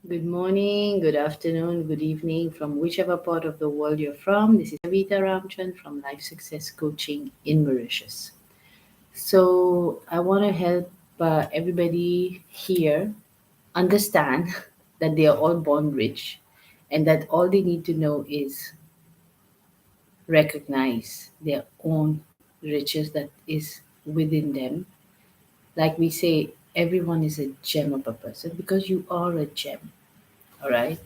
Good morning, good afternoon, good evening from whichever part of the world you're from. This is Kavita Ramchand from Life Success Coaching in Mauritius. So, I want to help everybody here understand that they are all born rich and that all they need to know is recognize their own riches that is within them. Like we say, everyone is a gem of a person because you are a gem, all right?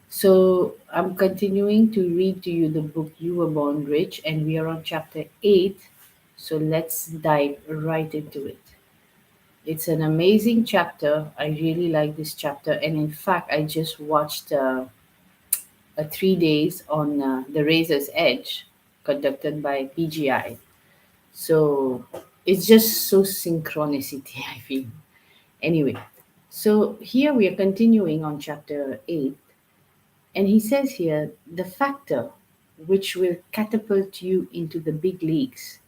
So I'm continuing to read to you the book You Were Born Rich, and we are on chapter 8. So let's dive right into it. It's an amazing chapter. I really like this chapter, and in fact, I just watched a 3 days on the Razor's Edge, conducted by PGI. So it's just so synchronicity, I feel. Anyway, so here we are continuing on chapter 8. And he says here the factor which will catapult you into the big leagues,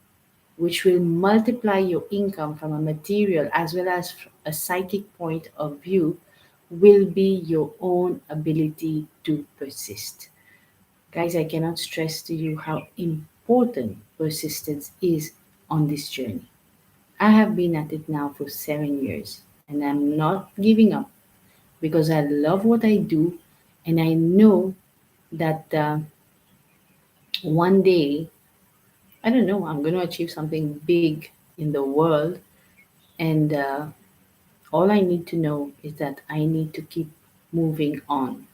which will multiply your income from a material as well as a psychic point of view, will be your own ability to persist. Guys, I cannot stress to you how important persistence is on this journey. I have been at it now for 7 years and I'm not giving up because I love what I do and I know that one day, I don't know, I'm going to achieve something big in the world. And all I need to know is that I need to keep moving on.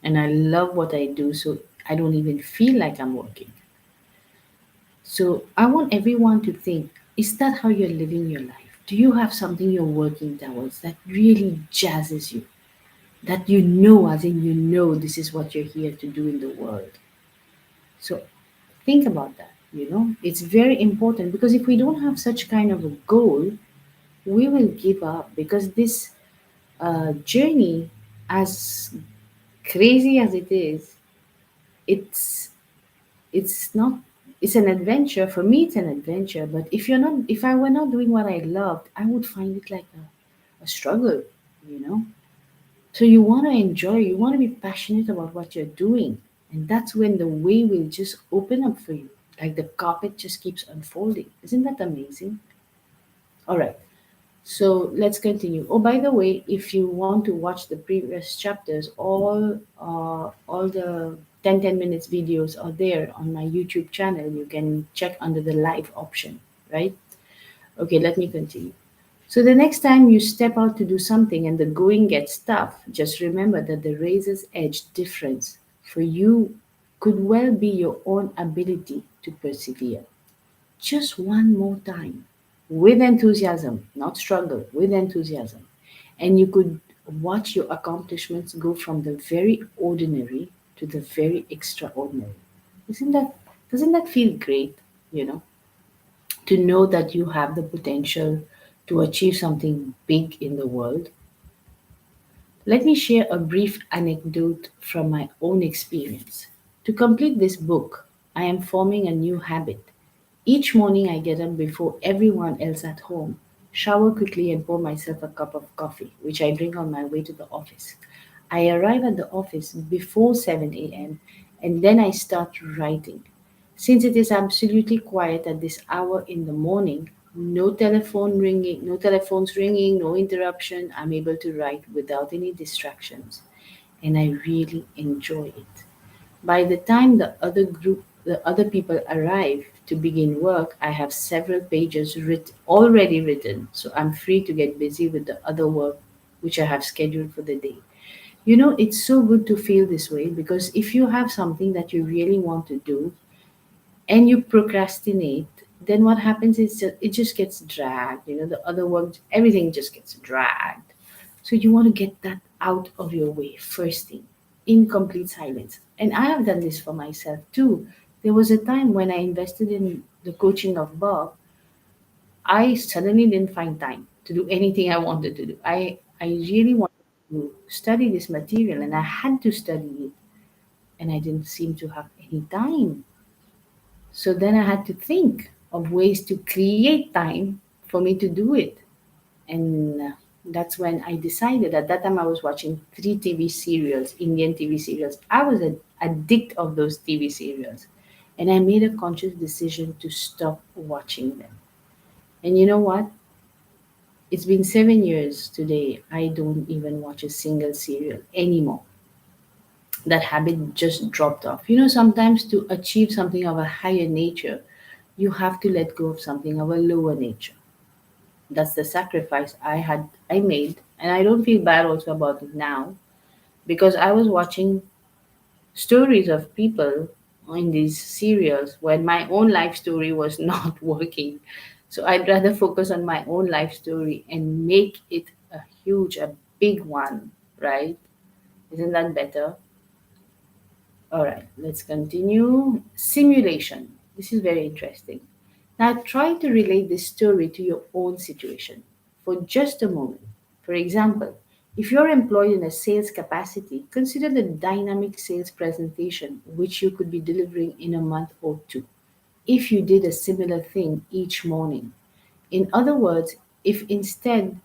And I love what I do, so I don't even feel like I'm working. So I want everyone to think, is that how you're living your life? Do you have something you're working towards that really jazzes you? That you know, as in you know, this is what you're here to do in the world. So think about that. It's very important because if we don't have such kind of a goal, we will give up because this journey, as crazy as it is, it's it's not it's an adventure. For me, it's an adventure. But if I were not doing what I loved, I would find it like a struggle. You know. So you want to enjoy. You want to be passionate about what you're doing, and that's when the way will just open up for you. Like the carpet just keeps unfolding. Isn't that amazing? All right. So let's continue. Oh, by the way, if you want to watch the previous chapters, all the 10 minutes videos are there on my YouTube channel. You can check under the live option, right? Okay, let me continue. So the next time you step out to do something and the going gets tough, just remember that the razor's edge difference for you could well be your own ability to persevere. Just one more time with enthusiasm, not struggle, with enthusiasm. And you could watch your accomplishments go from the very ordinary to the very extraordinary. Isn't that doesn't that feel great, you know, to know that you have the potential to achieve something big in the world? Let me share a brief anecdote from my own experience. To complete this book, I am forming a new habit. Each morning I get up before everyone else at home, shower quickly, and pour myself a cup of coffee, which I drink on my way to the office. I arrive at the office before 7 a.m. and then I start writing. Since it is absolutely quiet at this hour in the morning, no telephones ringing, no interruption, I'm able to write without any distractions, and I really enjoy it. By the time the other people arrive to begin work, I have several pages already written, so I'm free to get busy with the other work which I have scheduled for the day. It's so good to feel this way because if you have something that you really want to do and you procrastinate, then what happens is it just gets dragged. The other work, everything just gets dragged. So you want to get that out of your way first thing, in complete silence. And I have done this for myself too. There was a time when I invested in the coaching of Bob, I suddenly didn't find time to do anything I wanted to do. I really wanted to study this material and I had to study it and I didn't seem to have any time. So then I had to think of ways to create time for me to do it. And That's when I decided. At that time, I was watching three TV serials, Indian TV serials. I was an addict of those TV serials. And I made a conscious decision to stop watching them. And you know what? It's been 7 years today. I don't even watch a single serial anymore. That habit just dropped off. Sometimes to achieve something of a higher nature, you have to let go of something of a lower nature. That's the sacrifice I made, and I don't feel bad also about it now because I was watching stories of people in these serials when my own life story was not working. So I'd rather focus on my own life story and make it a big one, right? Isn't that better? All right, let's continue. Simulation. This is very interesting. Now try to relate this story to your own situation for just a moment. For example, if you're employed in a sales capacity, consider the dynamic sales presentation which you could be delivering in a month or two if you did a similar thing each morning. In other words, if instead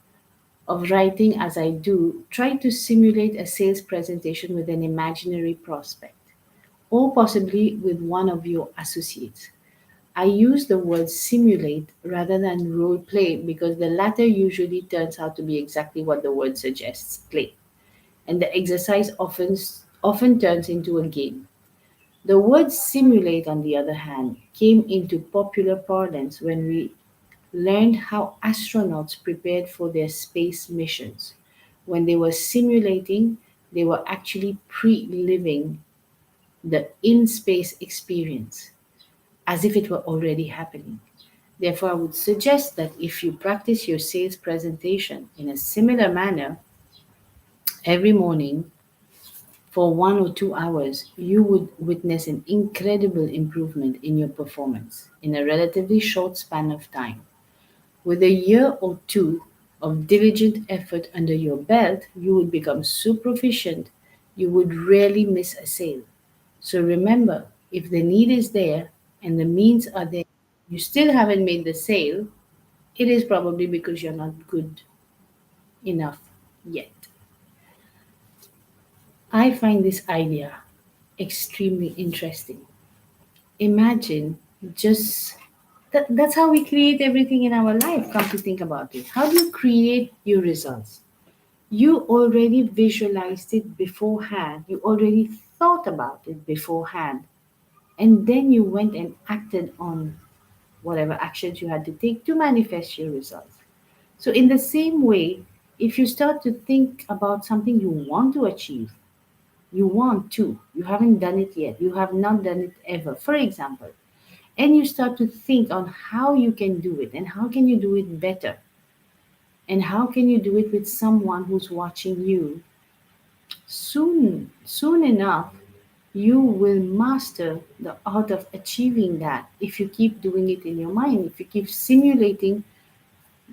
of writing as I do, try to simulate a sales presentation with an imaginary prospect or possibly with one of your associates. I use the word simulate rather than role play because the latter usually turns out to be exactly what the word suggests, play. And the exercise often turns into a game. The word simulate, on the other hand, came into popular parlance when we learned how astronauts prepared for their space missions. When they were simulating, they were actually pre living the in space experience as if it were already happening. Therefore, I would suggest that if you practice your sales presentation in a similar manner every morning for 1 or 2 hours, you would witness an incredible improvement in your performance in a relatively short span of time. With a year or two of diligent effort under your belt, you would become so proficient you would rarely miss a sale. So remember, if the need is there and the means are there, you still haven't made the sale, it is probably because you're not good enough yet. I find this idea extremely interesting. Imagine just that's how we create everything in our life. Come to think about it. How do you create your results? You already visualized it beforehand, you already thought about it beforehand, and then you went and acted on whatever actions you had to take to manifest your results. So, in the same way, if you start to think about something you want to achieve, you want to, you haven't done it yet, you have not done it ever, for example, and you start to think on how you can do it and how can you do it better and how can you do it with someone who's watching you, soon enough, you will master the art of achieving that if you keep doing it in your mind, if you keep simulating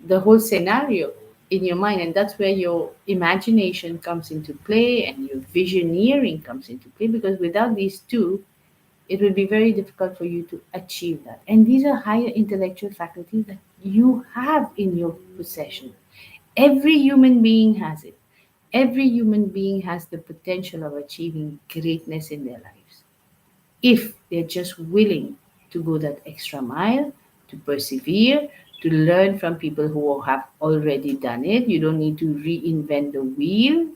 the whole scenario in your mind. And that's where your imagination comes into play and your visioneering comes into play, because without these two, it will be very difficult for you to achieve that. And these are higher intellectual faculties that you have in your possession. Every human being has it. Every human being has the potential of achieving greatness in their lives if they're just willing to go that extra mile, to persevere, to learn from people who have already done it. You don't need to reinvent the wheel.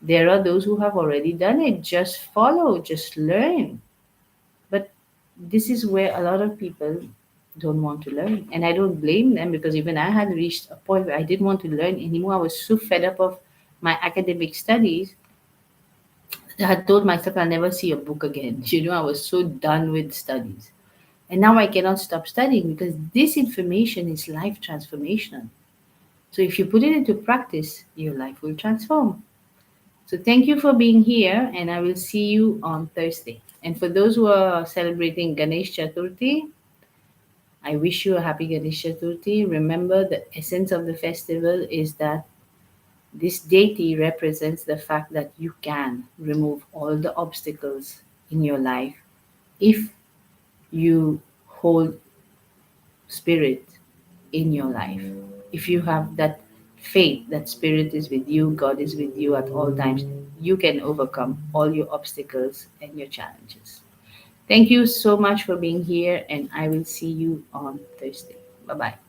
There are those who have already done it. Just follow, just learn. But this is where a lot of people don't want to learn. And I don't blame them because even I had reached a point where I didn't want to learn anymore. I was so fed up of my academic studies. I had told myself I'll never see a book again. I was so done with studies. And now I cannot stop studying because this information is life transformational. So if you put it into practice, your life will transform. So thank you for being here, and I will see you on Thursday. And for those who are celebrating Ganesh Chaturthi, I wish you a happy Ganesh Chaturthi. Remember, the essence of the festival is that this deity represents the fact that you can remove all the obstacles in your life if you hold spirit in your life. If you have that faith that Spirit is with you, God is with you at all times, you can overcome all your obstacles and your challenges. Thank you so much for being here, and I will see you on Thursday. Bye bye.